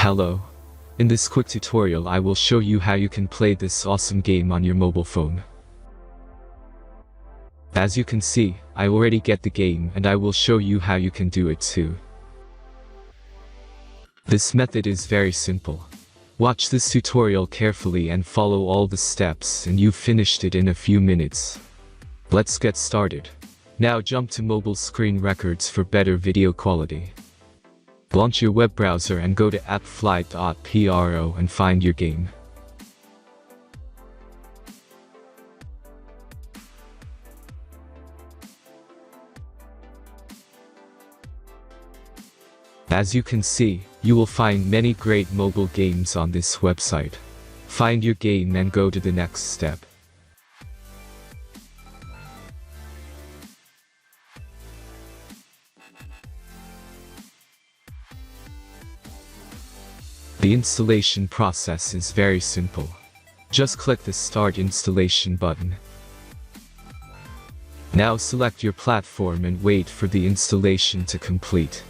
Hello. In this quick tutorial I will show you how you can play this awesome game on your mobile phone. As you can see, I already get the game and I will show you how you can do it too. This method is very simple. Watch this tutorial carefully and follow all the steps and you've finished it in a few minutes. Let's get started. Now jump to mobile screen records for better video quality. Launch your web browser and go to appflight.pro and find your game. As you can see, you will find many great mobile games on this website. Find your game and go to the next step. The installation process is very simple. Just click the Start Installation button. Now select your platform and wait for the installation to complete.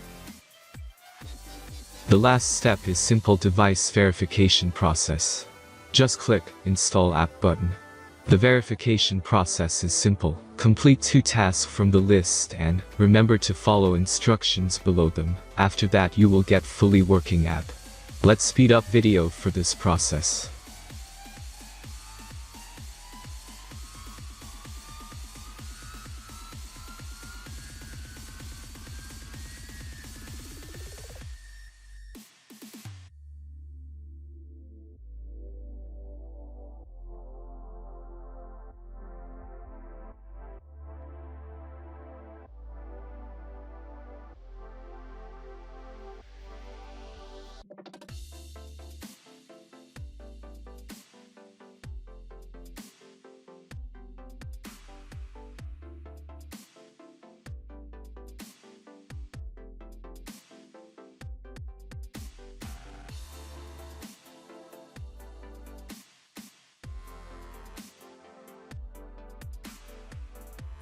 The last step is simple device verification process. Just click Install App button. The verification process is simple. Complete 2 tasks from the list and remember to follow instructions below them. After that you will get fully working app. Let's speed up video for this process.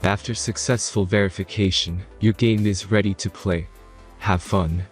After successful verification, your game is ready to play. Have fun.